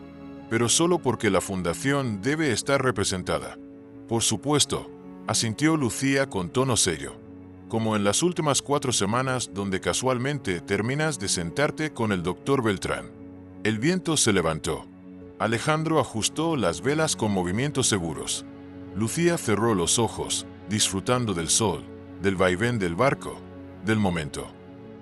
pero solo porque la fundación debe estar representada. Por supuesto, asintió Lucía con tono serio, como en las últimas 4 semanas donde casualmente terminas de sentarte con el doctor Beltrán. El viento se levantó. Alejandro ajustó las velas con movimientos seguros. Lucía cerró los ojos, disfrutando del sol, del vaivén del barco, del momento.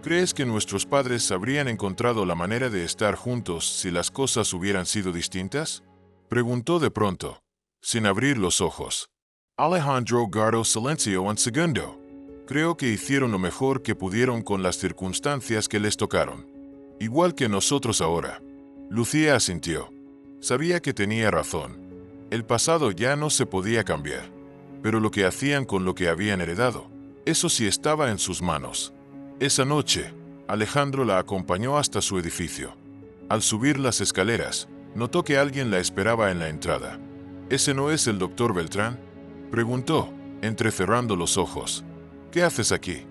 ¿Crees que nuestros padres habrían encontrado la manera de estar juntos si las cosas hubieran sido distintas? Preguntó de pronto, sin abrir los ojos. Alejandro guardó silencio un segundo. Creo que hicieron lo mejor que pudieron con las circunstancias que les tocaron. Igual que nosotros ahora. Lucía asintió. Sabía que tenía razón. El pasado ya no se podía cambiar. Pero lo que hacían con lo que habían heredado, eso sí estaba en sus manos. Esa noche, Alejandro la acompañó hasta su edificio. Al subir las escaleras, notó que alguien la esperaba en la entrada. ¿Ese no es el doctor Beltrán?, preguntó, entrecerrando los ojos. ¿Qué haces aquí?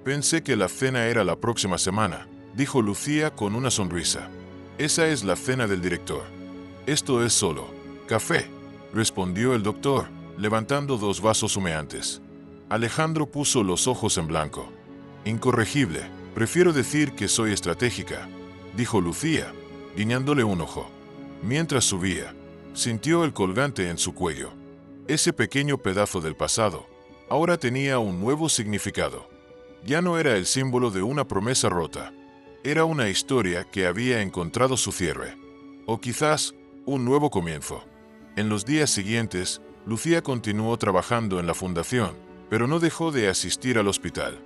Pensé que la cena era la próxima semana, dijo Lucía con una sonrisa. Esa es la cena del director. Esto es solo café, respondió el doctor, levantando 2 vasos humeantes. Alejandro puso los ojos en blanco. Incorregible, prefiero decir que soy estratégica, dijo Lucía, guiñándole un ojo. Mientras subía, sintió el colgante en su cuello. Ese pequeño pedazo del pasado ahora tenía un nuevo significado. Ya no era el símbolo de una promesa rota. Era una historia que había encontrado su cierre. O quizás, un nuevo comienzo. En los días siguientes, Lucía continuó trabajando en la fundación, pero no dejó de asistir al hospital.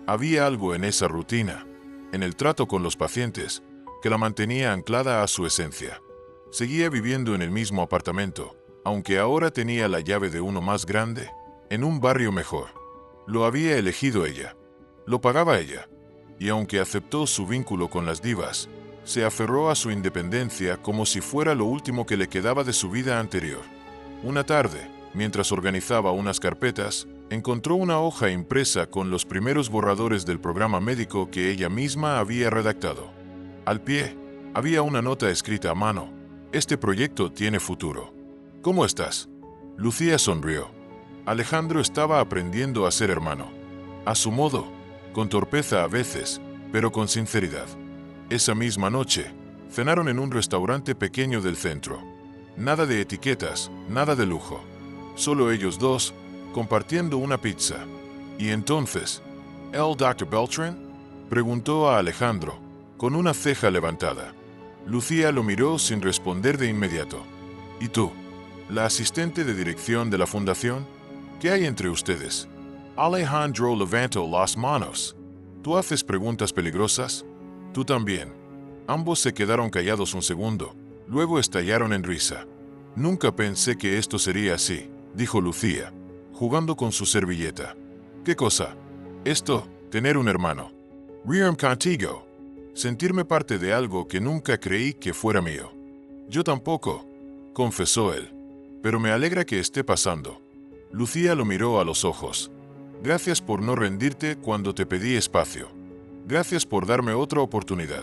Había algo en esa rutina, en el trato con los pacientes, que la mantenía anclada a su esencia. Seguía viviendo en el mismo apartamento, aunque ahora tenía la llave de uno más grande, en un barrio mejor. Lo había elegido ella. Lo pagaba ella. Y aunque aceptó su vínculo con las divas, se aferró a su independencia como si fuera lo último que le quedaba de su vida anterior. Una tarde, mientras organizaba unas carpetas, encontró una hoja impresa con los primeros borradores del programa médico que ella misma había redactado. Al pie, había una nota escrita a mano. Este proyecto tiene futuro. ¿Cómo estás? Lucía sonrió. Alejandro estaba aprendiendo a ser hermano. A su modo, con torpeza a veces, pero con sinceridad. Esa misma noche, cenaron en un restaurante pequeño del centro. Nada de etiquetas, nada de lujo. Solo ellos dos, compartiendo una pizza. Y entonces, ¿el Dr. Beltran?, preguntó a Alejandro, con una ceja levantada. Lucía lo miró sin responder de inmediato. ¿Y tú? ¿La asistente de dirección de la fundación? ¿Qué hay entre ustedes? Alejandro levantó las manos. ¿Tú haces preguntas peligrosas? Tú también. Ambos se quedaron callados un segundo, luego estallaron en risa. Nunca pensé que esto sería así, dijo Lucía, jugando con su servilleta. ¿Qué cosa? Esto, tener un hermano. Reírme contigo. Sentirme parte de algo que nunca creí que fuera mío. Yo tampoco, confesó él. Pero me alegra que esté pasando. Lucía lo miró a los ojos. Gracias por no rendirte cuando te pedí espacio. Gracias por darme otra oportunidad.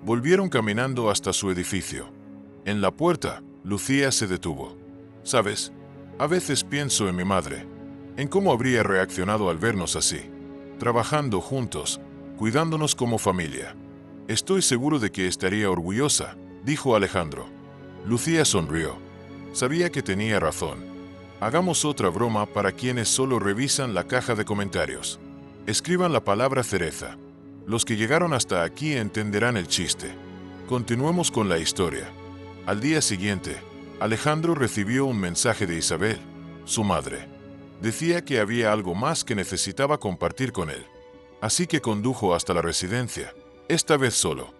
Volvieron caminando hasta su edificio. En la puerta, Lucía se detuvo. ¿Sabes? A veces pienso en mi madre, en cómo habría reaccionado al vernos así, trabajando juntos, cuidándonos como familia. Estoy seguro de que estaría orgullosa, dijo Alejandro. Lucía sonrió. Sabía que tenía razón. Hagamos otra broma para quienes solo revisan la caja de comentarios. Escriban la palabra cereza. Los que llegaron hasta aquí entenderán el chiste. Continuemos con la historia. Al día siguiente, Alejandro recibió un mensaje de Isabel, su madre. Decía que había algo más que necesitaba compartir con él. Así que condujo hasta la residencia, esta vez solo.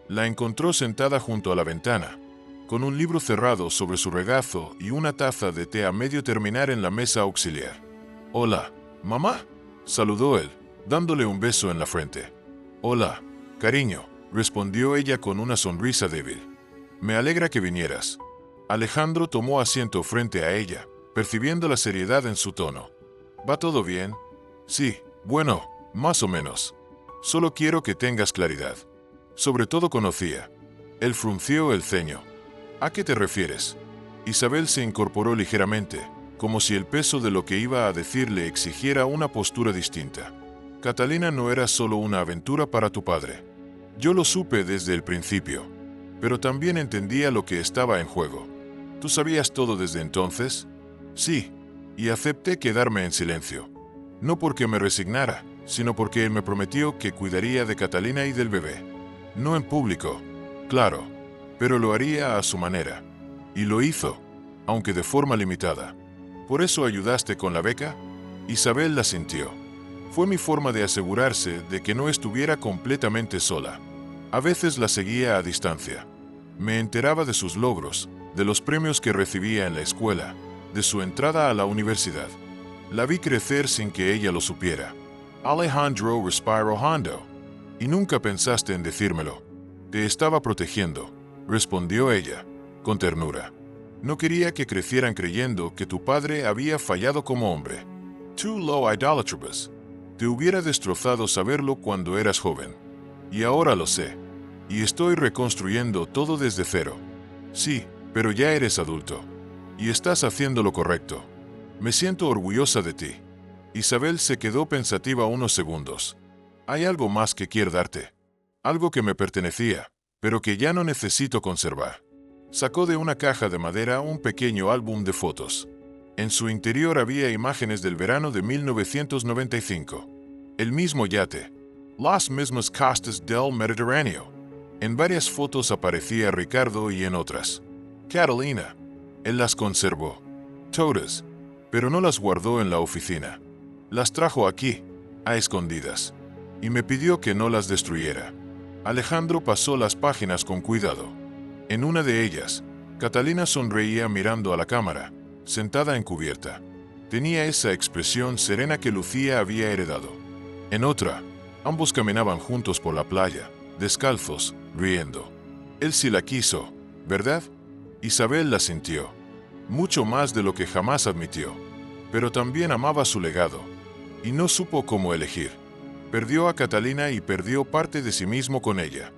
La encontró sentada junto a la ventana, con un libro cerrado sobre su regazo y una taza de té a medio terminar en la mesa auxiliar. «Hola, mamá», saludó él, dándole un beso en la frente. «Hola, cariño», respondió ella con una sonrisa débil. «Me alegra que vinieras». Alejandro tomó asiento frente a ella, percibiendo la seriedad en su tono. «¿Va todo bien?» «Sí, bueno, más o menos. Solo quiero que tengas claridad. Sobre todo conocía». Él frunció el ceño. «¿A qué te refieres?» Isabel se incorporó ligeramente, como si el peso de lo que iba a decir le exigiera una postura distinta. «Catalina no era solo una aventura para tu padre. Yo lo supe desde el principio, pero también entendía lo que estaba en juego. ¿Tú sabías todo desde entonces?» «Sí, y acepté quedarme en silencio. No porque me resignara, sino porque él me prometió que cuidaría de Catalina y del bebé. No en público, claro, pero lo haría a su manera. Y lo hizo, aunque de forma limitada. ¿Por eso ayudaste con la beca?» Isabel la sintió. Fue mi forma de asegurarse de que no estuviera completamente sola. A veces la seguía a distancia. Me enteraba de sus logros, de los premios que recibía en la escuela, de su entrada a la universidad. La vi crecer sin que ella lo supiera. Alejandro respiró hondo. «Y nunca pensaste en decírmelo». «Te estaba protegiendo», respondió ella, con ternura. «No quería que crecieran creyendo que tu padre había fallado como hombre. Tú lo idolatrabas. Te hubiera destrozado saberlo cuando eras joven. Y ahora lo sé. Y estoy reconstruyendo todo desde cero. Sí, pero ya eres adulto. Y estás haciendo lo correcto. Me siento orgullosa de ti». Isabel se quedó pensativa unos segundos. «Hay algo más que quiero darte. Algo que me pertenecía, pero que ya no necesito conservar». Sacó de una caja de madera un pequeño álbum de fotos. En su interior había imágenes del verano de 1995. El mismo yate. Las mismas costas del Mediterráneo. En varias fotos aparecía Ricardo y en otras, Catalina. Él las conservó. Todas. Pero no las guardó en la oficina. Las trajo aquí, a escondidas. Y me pidió que no las destruyera. Alejandro pasó las páginas con cuidado. En una de ellas, Catalina sonreía mirando a la cámara, sentada en cubierta. Tenía esa expresión serena que Lucía había heredado. En otra, ambos caminaban juntos por la playa, descalzos, riendo. Él sí la quiso, ¿verdad? Isabel la sintió. Mucho más de lo que jamás admitió. Pero también amaba su legado. Y no supo cómo elegir. Perdió a Catalina y perdió parte de sí mismo con ella.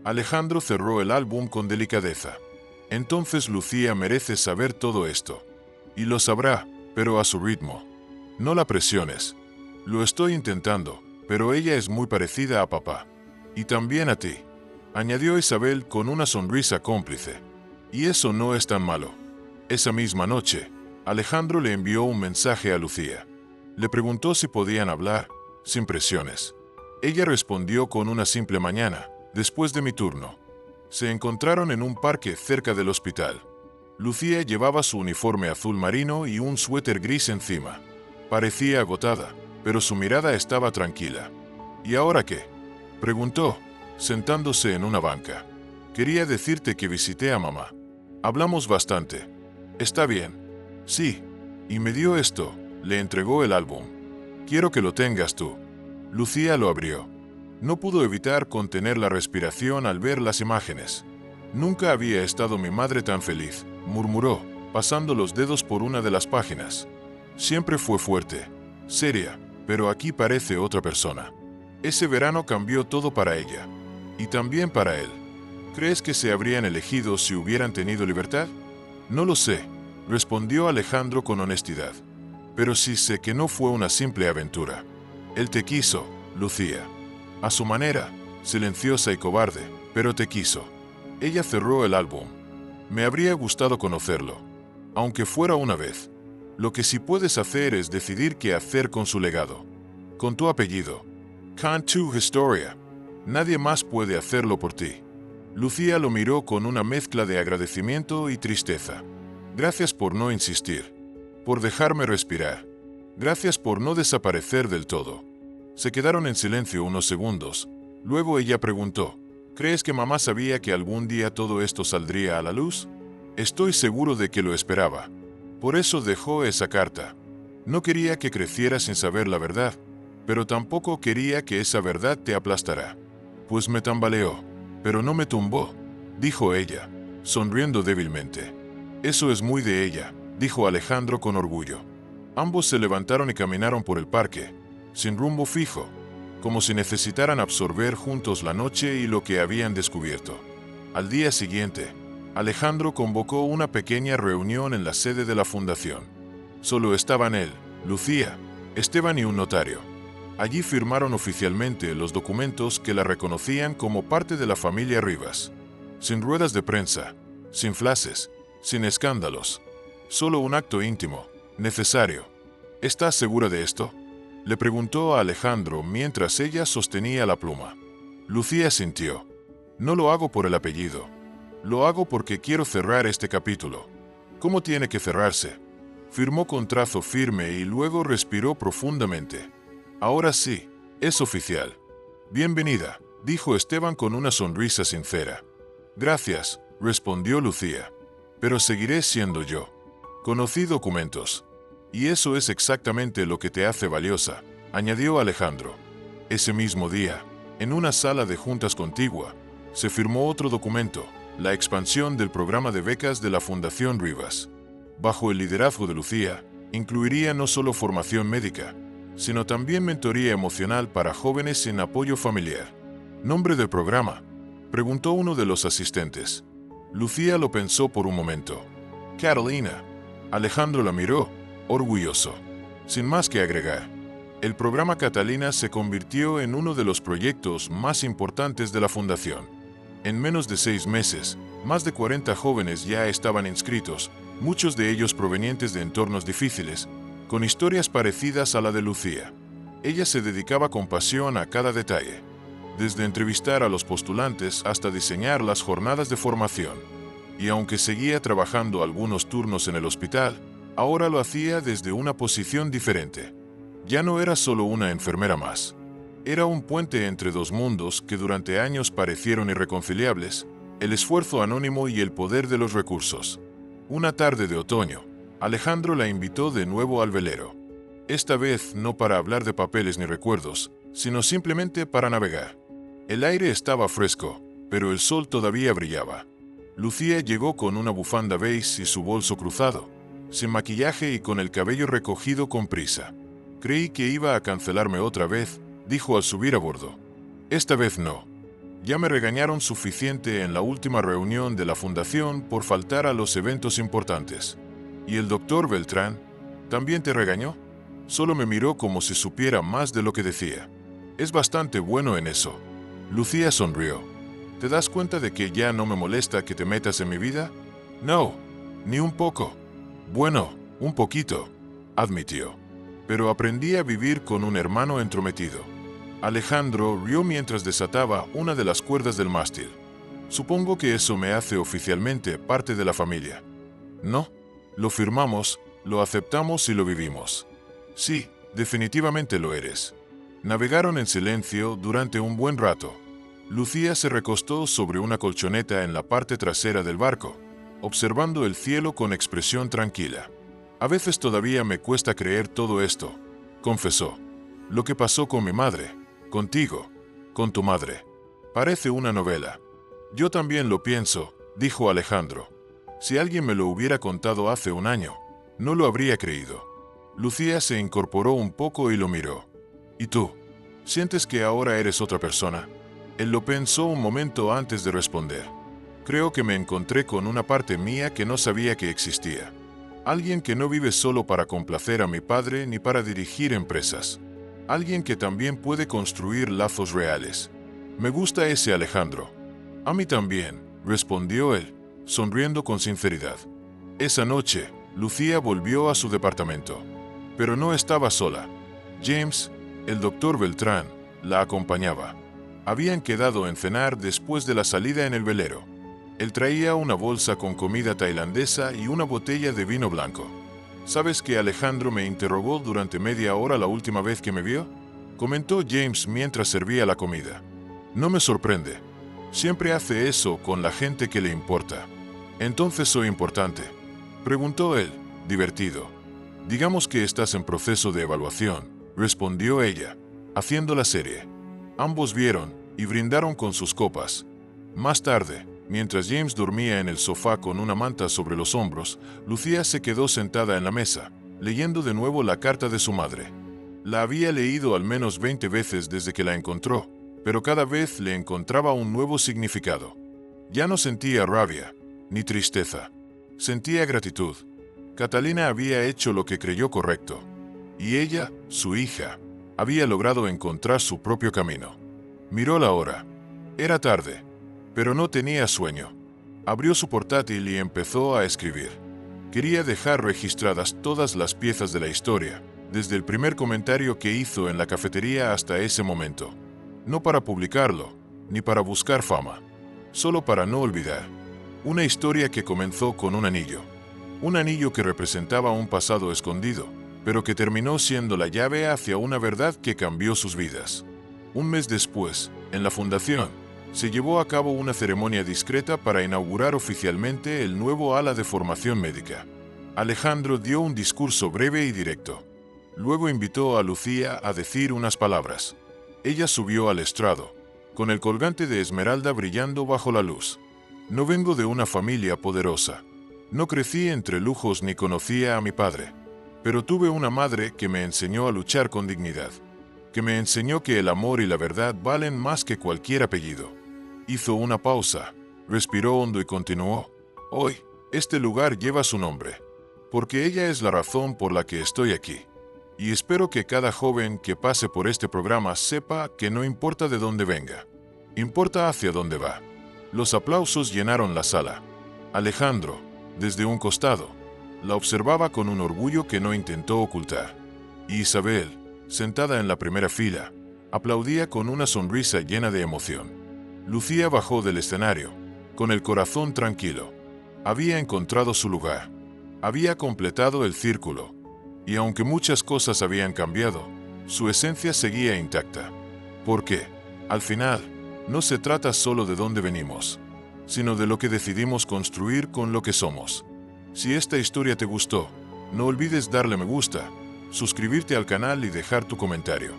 Alejandro cerró el álbum con delicadeza. Entonces Lucía merece saber todo esto. Y lo sabrá, pero a su ritmo. No la presiones. Lo estoy intentando, pero ella es muy parecida a papá. Y también a ti, añadió Isabel con una sonrisa cómplice. Y eso no es tan malo. Esa misma noche, Alejandro le envió un mensaje a Lucía. Le preguntó si podían hablar, sin presiones. Ella respondió con una simple mañana, después de mi turno. Se encontraron en un parque cerca del hospital. Lucía llevaba su uniforme azul marino y un suéter gris encima. Parecía agotada, pero su mirada estaba tranquila. ¿Y ahora qué?, preguntó, sentándose en una banca. Quería decirte que visité a mamá. Hablamos bastante. Está bien. Sí. Y me dio esto. Le entregó el álbum. Quiero que lo tengas tú. Lucía lo abrió. No pudo evitar contener la respiración al ver las imágenes. Nunca había estado mi madre tan feliz, murmuró, pasando los dedos por una de las páginas. Siempre fue fuerte, seria, pero aquí parece otra persona. Ese verano cambió todo para ella. Y también para él. ¿Crees que se habrían elegido si hubieran tenido libertad? No lo sé, respondió Alejandro con honestidad. Pero sí sé que no fue una simple aventura. Él te quiso, Lucía. A su manera, silenciosa y cobarde, pero te quiso. Ella cerró el álbum. Me habría gustado conocerlo, aunque fuera una vez. Lo que sí puedes hacer es decidir qué hacer con su legado. Con tu apellido. Cantu Historia. Nadie más puede hacerlo por ti. Lucía lo miró con una mezcla de agradecimiento y tristeza. Gracias por no insistir. Por dejarme respirar. Gracias por no desaparecer del todo. Se quedaron en silencio unos segundos. Luego ella preguntó, ¿crees que mamá sabía que algún día todo esto saldría a la luz? Estoy seguro de que lo esperaba. Por eso dejó esa carta. No quería que crecieras sin saber la verdad, pero tampoco quería que esa verdad te aplastara. Pues me tambaleó, pero no me tumbó, dijo ella, sonriendo débilmente. Eso es muy de ella, dijo Alejandro con orgullo. Ambos se levantaron y caminaron por el parque, sin rumbo fijo, como si necesitaran absorber juntos la noche y lo que habían descubierto. Al día siguiente, Alejandro convocó una pequeña reunión en la sede de la fundación. Solo estaban él, Lucía, Esteban y un notario. Allí firmaron oficialmente los documentos que la reconocían como parte de la familia Rivas. Sin ruedas de prensa, sin flashes, sin escándalos. Solo un acto íntimo, necesario. ¿Estás segura de esto?, le preguntó a Alejandro mientras ella sostenía la pluma. Lucía sintió. No lo hago por el apellido. Lo hago porque quiero cerrar este capítulo. ¿Cómo tiene que cerrarse? Firmó con trazo firme y luego respiró profundamente. Ahora sí, es oficial. Bienvenida, dijo Esteban con una sonrisa sincera. Gracias, respondió Lucía. Pero seguiré siendo yo. Conocí documentos. Y eso es exactamente lo que te hace valiosa, añadió Alejandro. Ese mismo día, en una sala de juntas contigua, se firmó otro documento, la expansión del programa de becas de la Fundación Rivas. Bajo el liderazgo de Lucía, incluiría no solo formación médica, sino también mentoría emocional para jóvenes sin apoyo familiar. ¿Nombre del programa?, preguntó uno de los asistentes. Lucía lo pensó por un momento. Catalina. Alejandro la miró, orgulloso. Sin más que agregar, el programa Catalina se convirtió en uno de los proyectos más importantes de la Fundación. En menos de 6 meses, más de 40 jóvenes ya estaban inscritos, muchos de ellos provenientes de entornos difíciles, con historias parecidas a la de Lucía. Ella se dedicaba con pasión a cada detalle, desde entrevistar a los postulantes hasta diseñar las jornadas de formación. Y aunque seguía trabajando algunos turnos en el hospital, ahora lo hacía desde una posición diferente. Ya no era solo una enfermera más. Era un puente entre dos mundos que durante años parecieron irreconciliables, el esfuerzo anónimo y el poder de los recursos. Una tarde de otoño, Alejandro la invitó de nuevo al velero. Esta vez no para hablar de papeles ni recuerdos, sino simplemente para navegar. El aire estaba fresco, pero el sol todavía brillaba. Lucía llegó con una bufanda beige y su bolso cruzado, sin maquillaje y con el cabello recogido con prisa. Creí que iba a cancelarme otra vez, dijo al subir a bordo. Esta vez no. Ya me regañaron suficiente en la última reunión de la fundación por faltar a los eventos importantes. ¿Y el doctor Beltrán? ¿También te regañó? Solo me miró como si supiera más de lo que decía. Es bastante bueno en eso. Lucía sonrió. ¿Te das cuenta de que ya no me molesta que te metas en mi vida? No, ni un poco. Bueno, un poquito, admitió. Pero aprendí a vivir con un hermano entrometido. Alejandro rió mientras desataba una de las cuerdas del mástil. Supongo que eso me hace oficialmente parte de la familia. No, lo firmamos, lo aceptamos y lo vivimos. Sí, definitivamente lo eres. Navegaron en silencio durante un buen rato. Lucía se recostó sobre una colchoneta en la parte trasera del barco, observando el cielo con expresión tranquila. A veces todavía me cuesta creer todo esto, confesó. Lo que pasó con mi madre, contigo, con tu madre. Parece una novela. Yo también lo pienso, dijo Alejandro. Si alguien me lo hubiera contado hace un año, no lo habría creído. Lucía se incorporó un poco y lo miró. ¿Y tú? ¿Sientes que ahora eres otra persona? Él lo pensó un momento antes de responder. Creo que me encontré con una parte mía que no sabía que existía. Alguien que no vive solo para complacer a mi padre ni para dirigir empresas. Alguien que también puede construir lazos reales. Me gusta ese Alejandro. A mí también, respondió él, sonriendo con sinceridad. Esa noche, Lucía volvió a su departamento. Pero no estaba sola. James, el doctor Beltrán, la acompañaba. Habían quedado en cenar después de la salida en el velero. Él traía una bolsa con comida tailandesa y una botella de vino blanco. ¿Sabes que Alejandro me interrogó durante media hora la última vez que me vio? Comentó James mientras servía la comida. No me sorprende. Siempre hace eso con la gente que le importa. ¿Entonces soy importante?, preguntó él, divertido. Digamos que estás en proceso de evaluación, respondió ella, haciendo la serie. Ambos vieron y brindaron con sus copas. Más tarde, mientras James dormía en el sofá con una manta sobre los hombros, Lucía se quedó sentada en la mesa, leyendo de nuevo la carta de su madre. La había leído al menos 20 veces desde que la encontró, pero cada vez le encontraba un nuevo significado. Ya no sentía rabia, ni tristeza. Sentía gratitud. Catalina había hecho lo que creyó correcto. Y ella, su hija, había logrado encontrar su propio camino. Miró la hora. Era tarde, pero no tenía sueño. Abrió su portátil y empezó a escribir. Quería dejar registradas todas las piezas de la historia, desde el primer comentario que hizo en la cafetería hasta ese momento. No para publicarlo, ni para buscar fama, solo para no olvidar. Una historia que comenzó con un anillo. Un anillo que representaba un pasado escondido, pero que terminó siendo la llave hacia una verdad que cambió sus vidas. Un mes después, en la fundación, se llevó a cabo una ceremonia discreta para inaugurar oficialmente el nuevo ala de formación médica. Alejandro dio un discurso breve y directo. Luego invitó a Lucía a decir unas palabras. Ella subió al estrado, con el colgante de esmeralda brillando bajo la luz. No vengo de una familia poderosa. No crecí entre lujos ni conocía a mi padre. Pero tuve una madre que me enseñó a luchar con dignidad. Que me enseñó que el amor y la verdad valen más que cualquier apellido. Hizo una pausa, respiró hondo y continuó. Hoy, este lugar lleva su nombre. Porque ella es la razón por la que estoy aquí. Y espero que cada joven que pase por este programa sepa que no importa de dónde venga. Importa hacia dónde va. Los aplausos llenaron la sala. Alejandro, desde un costado, la observaba con un orgullo que no intentó ocultar. Y Isabel, sentada en la primera fila, aplaudía con una sonrisa llena de emoción. Lucía bajó del escenario, con el corazón tranquilo. Había encontrado su lugar. Había completado el círculo. Y aunque muchas cosas habían cambiado, su esencia seguía intacta. Porque, al final, no se trata solo de dónde venimos, sino de lo que decidimos construir con lo que somos. Si esta historia te gustó, no olvides darle me gusta, suscribirte al canal y dejar tu comentario.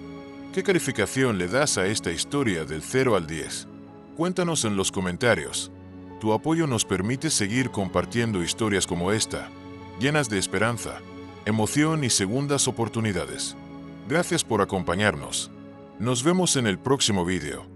¿Qué calificación le das a esta historia del 0 al 10? Cuéntanos en los comentarios. Tu apoyo nos permite seguir compartiendo historias como esta, llenas de esperanza, emoción y segundas oportunidades. Gracias por acompañarnos. Nos vemos en el próximo video.